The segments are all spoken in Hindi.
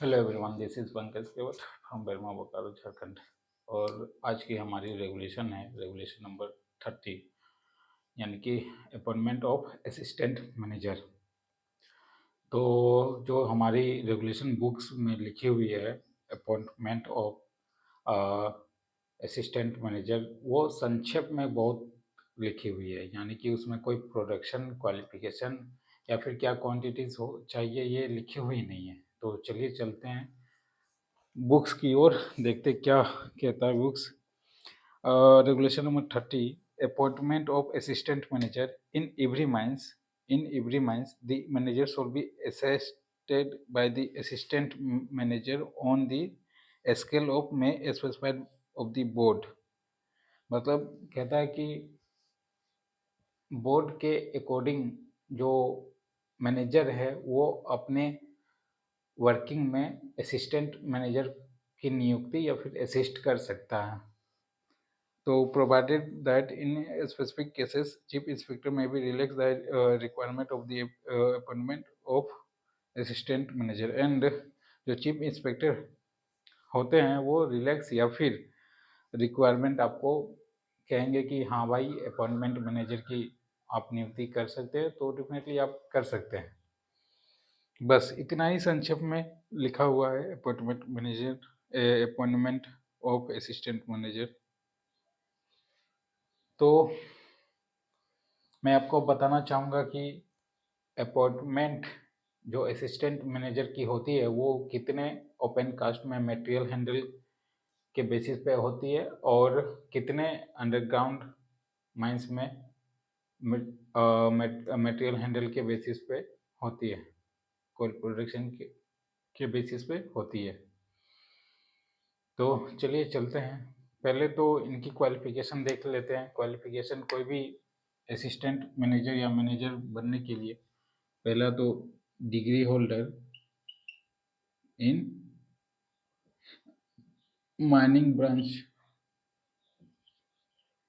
Hello everyone, this is Pankaj Kewat from Barma Bokaro Jharkhand. और आज की हमारी रेगुलेशन है रेगुलेशन नंबर 30, यानी कि अपॉइंटमेंट ऑफ असिस्टेंट मैनेजर। तो जो हमारी रेगुलेशन बुक्स में लिखी हुई है अपॉइंटमेंट ऑफ असिस्टेंट मैनेजर, वो संक्षेप में बहुत लिखी हुई है, यानी कि उसमें कोई प्रोडक्शन क्वालिफिकेशन या फिर क्या क्वांटिटीज हो चाहिए ये लिखी हुई नहीं है। तो चलिए चलते हैं बुक्स की ओर, देखते क्या कहता है books. Regulation number 30, appointment of assistant manager in every mines the manager should be assisted by the assistant manager on the scale of में स्पेसिफाइड ऑफ द बोर्ड। मतलब कहता है कि बोर्ड के अकॉर्डिंग जो मैनेजर है वो अपने वर्किंग में असिस्टेंट मैनेजर की नियुक्ति या फिर असिस्ट कर सकता है। तो provided that in specific cases chief inspector may be relax the requirement of the appointment of assistant manager, and जो चीफ इंस्पेक्टर होते हैं वो रिलैक्स या फिर रिक्वायरमेंट आपको कहेंगे कि हाँ भाई अपॉइंटमेंट मैनेजर की आप नियुक्ति कर सकते हैं, तो डेफिनेटली आप कर सकते हैं। बस इतना ही संक्षेप में लिखा हुआ है अपॉइंटमेंट ऑफ असिस्टेंट मैनेजर। तो मैं आपको बताना चाहूँगा कि अपॉइंटमेंट जो असिस्टेंट मैनेजर की होती है वो कितने ओपन कास्ट में मटेरियल हैंडल के बेसिस पे होती है और कितने अंडरग्राउंड माइंस में मटेरियल हैंडल के बेसिस पे होती है, कोल प्रोडक्शन के बेसिस पे होती है। तो चलिए चलते हैं, पहले तो इनकी क्वालिफिकेशन देख लेते हैं। क्वालिफिकेशन कोई भी असिस्टेंट मैनेजर या मैनेजर बनने के लिए पहला तो degree holder in mining branch,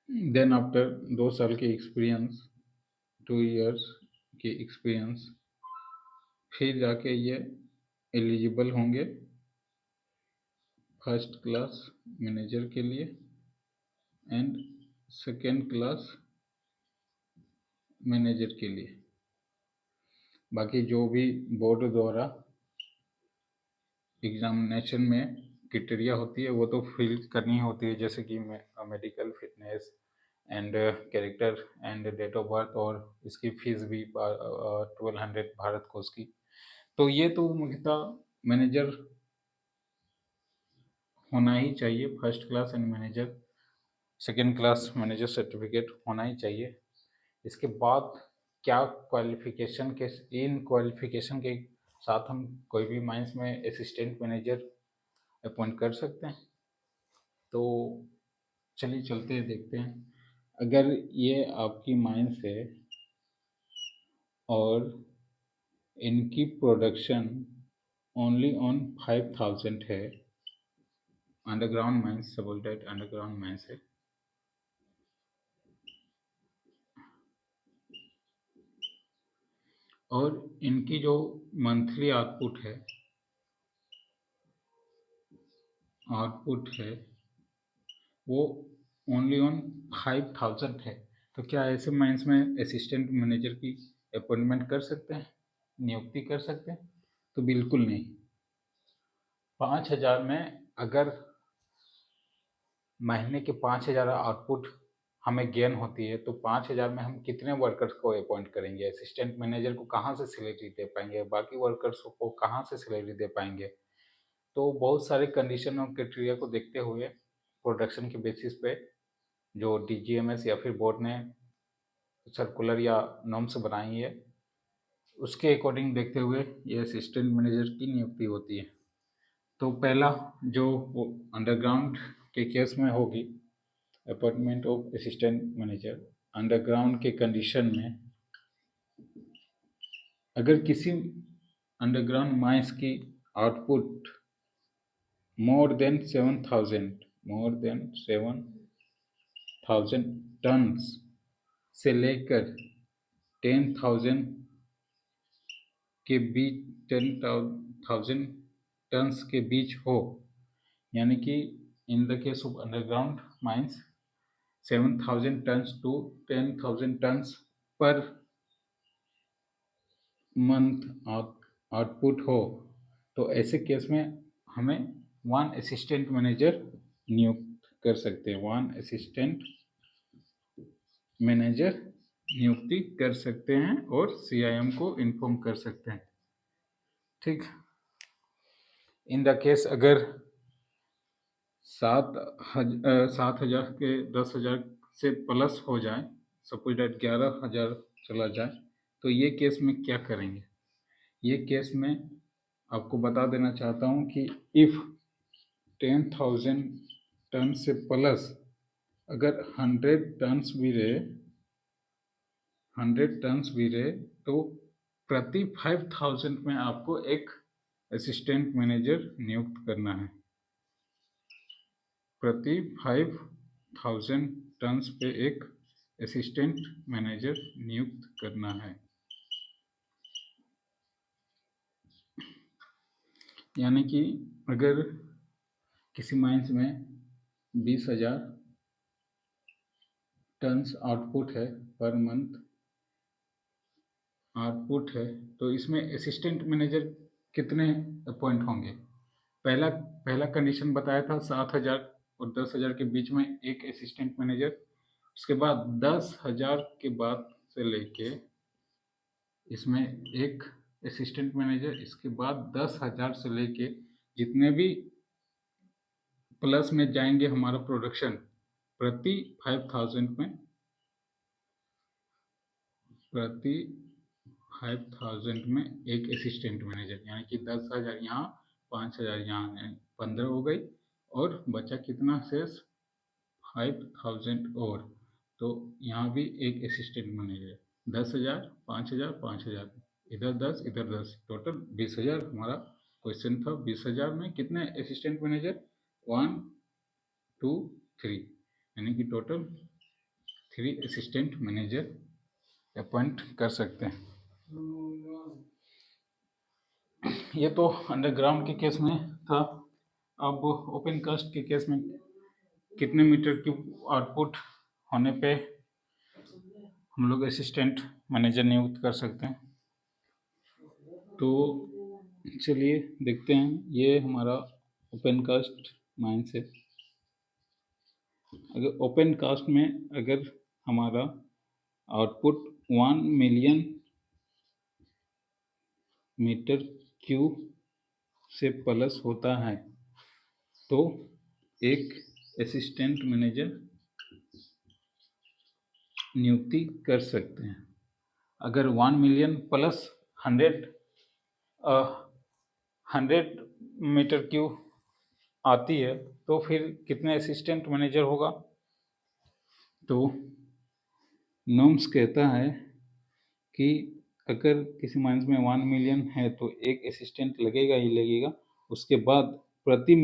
then after 2 साल के एक्सपीरियंस, 2 इयर्स के एक्सपीरियंस, फिर जाके ये एलिजिबल होंगे फर्स्ट क्लास मैनेजर के लिए एंड सेकेंड क्लास मैनेजर के लिए। बाकी जो भी बोर्ड द्वारा एग्जामिनेशन में क्राइटेरिया होती है वो तो फिल करनी होती है, जैसे कि medical fitness and character and date of birth, और इसकी फीस भी 1200 भारत कोष की। तो ये तो मुख्यतः मैनेजर होना ही चाहिए, first class and manager, second class manager certificate होना ही चाहिए। इसके बाद क्या क्वालिफिकेशन के, इन क्वालिफिकेशन के साथ हम कोई भी माइंस में असिस्टेंट मैनेजर अपॉइंट कर सकते हैं। तो चलिए चलते हैं, देखते हैं। अगर ये आपकी माइंस है और इनकी प्रोडक्शन ओनली ऑन 5000 है, अंडरग्राउंड माइंस, सबोल्टेड अंडरग्राउंड माइंस है, और इनकी जो मंथली आउटपुट है वो ओनली ऑन 5000 है, तो क्या ऐसे माइंस में असिस्टेंट मैनेजर की अपॉइंटमेंट कर सकते हैं, नियुक्ति कर सकते हैं? तो बिल्कुल नहीं। 5000 में अगर महीने के 5000 आउटपुट हमें गेन होती है, तो 5000 में हम कितने वर्कर्स को अपॉइंट करेंगे? असिस्टेंट मैनेजर को कहाँ से सैलरी दे पाएंगे, बाकी वर्कर्स को कहाँ से सैलरी दे पाएंगे? तो बहुत सारे कंडीशन और क्राइटेरिया को देखते हुए प्रोडक्शन के बेसिस पे जो डीजीएमएस या फिर बोर्ड ने सर्कुलर या नॉर्म्स बनाई है उसके अकॉर्डिंग देखते हुए ये असिस्टेंट मैनेजर की नियुक्ति होती है। तो पहला जो अंडरग्राउंड के केस में होगी appointment of assistant manager, underground के कंडीशन में अगर किसी अंडरग्राउंड माइंस की आउटपुट मोर देन 7000 टन्स से लेकर 10,000 के बीच, 10,000 टन्स के बीच हो, यानी कि in the case of underground mines 7,000 tons to 10,000 tons per month output हो, तो ऐसे केस में हमें वन असिस्टेंट मैनेजर नियुक्त कर सकते हैं, वन असिस्टेंट मैनेजर नियुक्ति कर सकते हैं और CIM को इन्फॉर्म कर सकते हैं। ठीक, इन द केस अगर 7,000 के 10,000 से प्लस हो जाए, सपोज डेट 11,000 चला जाए, तो ये केस में क्या करेंगे? ये केस में आपको बता देना चाहता हूँ कि इफ़ 10,000 टन से प्लस अगर 100 टन्स भी रहे तो प्रति 5,000 में आपको एक असिस्टेंट मैनेजर नियुक्त करना है। प्रति 5,000 टन्स पे एक असिस्टेंट मैनेजर नियुक्त करना है। यानी कि अगर किसी माइंस में 20,000 टन्स आउटपुट है पर मंथ आउटपुट है, तो इसमें असिस्टेंट मैनेजर कितने अपॉइंट होंगे? पहला कंडीशन बताया था 7,000 और 10,000 के बीच में एक असिस्टेंट मैनेजर। उसके बाद 10,000 के बाद से लेके इसमें एक असिस्टेंट मैनेजर, इसके बाद 10,000 से लेके जितने भी प्लस में जाएंगे हमारा प्रोडक्शन, प्रति 5,000 में एक असिस्टेंट मैनेजर, यानी कि 10,000 यहाँ, 5,000 यहाँ, यानी 15 हो गई, और बचा कितना शेष? 5,000 और, तो यहाँ भी एक असिस्टेंट मैनेजर। 10,000, 5,000, 5,000, इधर 10, इधर 10, टोटल 20,000 हमारा क्वेश्चन था। 20,000 में कितने असिस्टेंट मैनेजर? 1, 2, 3, यानी कि टोटल 3 असिस्टेंट मैनेजर अपॉइंट कर सकते हैं। ये तो अंडरग्राउंड के केस में था। अब ओपन कास्ट के केस में कितने मीटर क्यूब आउटपुट होने पे हम लोग असिस्टेंट मैनेजर नियुक्त कर सकते हैं? तो चलिए देखते हैं। ये हमारा ओपन कास्ट माइंस है। अगर ओपन कास्ट में अगर हमारा आउटपुट 1 मिलियन मीटर क्यूब से प्लस होता है तो एक असिस्टेंट मैनेजर नियुक्ति कर सकते हैं। अगर 1 मिलियन प्लस 100 मीटर क्यूब आती है तो फिर कितने असिस्टेंट मैनेजर होगा? तो नॉर्म्स कहता है कि अगर किसी माइंस में 1 मिलियन है तो एक असिस्टेंट लगेगा ही लगेगा। उसके बाद प्रति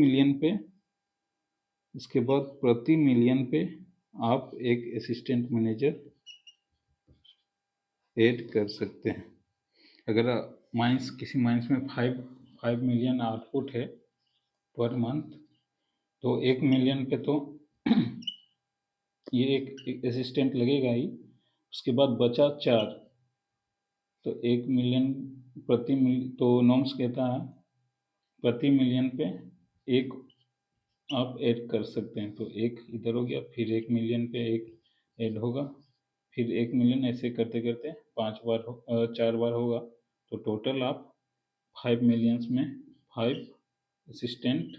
मिलियन पे आप एक असिस्टेंट मैनेजर ऐड कर सकते हैं। अगर किसी माइंस में 5 मिलियन आउटपुट है पर मंथ, तो 1 मिलियन पे तो ये एक असिस्टेंट लगेगा ही। उसके बाद बचा 4, तो 1 मिलियन तो नॉर्म्स कहता है प्रति मिलियन पे एक आप ऐड कर सकते हैं। तो एक इधर हो गया, फिर 1 मिलियन पे एक ऐड होगा, फिर 1 मिलियन, ऐसे करते करते 4 बार होगा। तो टोटल आप 5 मिलियंस में 5 असिस्टेंट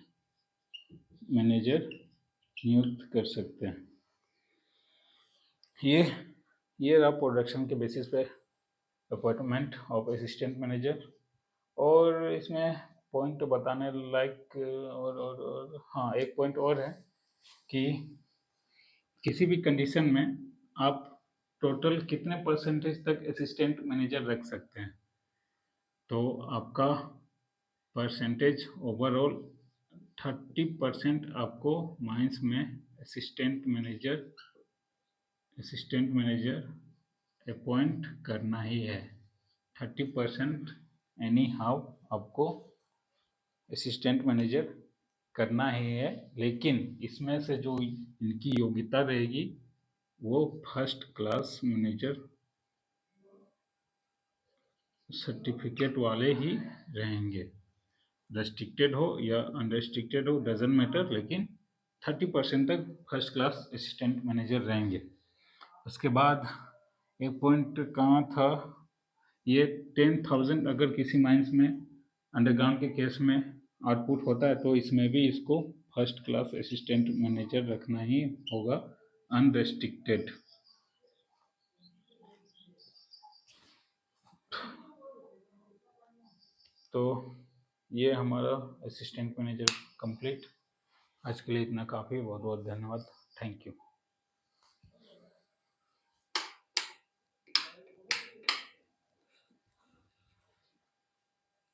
मैनेजर नियुक्त कर सकते हैं। ये रहा प्रोडक्शन के बेसिस पे अपॉइंटमेंट ऑफ असिस्टेंट मैनेजर। और इसमें पॉइंट बताने लायक और हाँ, एक पॉइंट और है कि किसी भी कंडीशन में आप टोटल कितने परसेंटेज तक असिस्टेंट मैनेजर रख सकते हैं? तो आपका परसेंटेज ओवरऑल 30% आपको माइंस में असिस्टेंट मैनेजर अपॉइंट करना ही है। 30% एनी हाउ आपको असिस्टेंट मैनेजर करना ही है, लेकिन इसमें से जो इनकी योग्यता रहेगी वो फर्स्ट क्लास मैनेजर सर्टिफिकेट वाले ही रहेंगे। रेस्ट्रिक्टेड हो या अनरेस्ट्रिक्टेड हो डजेंट मैटर, लेकिन 30% तक फर्स्ट क्लास असिस्टेंट मैनेजर रहेंगे। उसके बाद एक पॉइंट कहाँ था, ये 10,000 अगर किसी माइंस में अंडरग्राउंड के केस में आउटपुट होता है तो इसमें भी इसको फर्स्ट क्लास असिस्टेंट मैनेजर रखना ही होगा, अनरेस्ट्रिक्टेड। तो ये हमारा असिस्टेंट मैनेजर कंप्लीट। आज के लिए इतना काफ़ी। बहुत बहुत धन्यवाद। Thank you.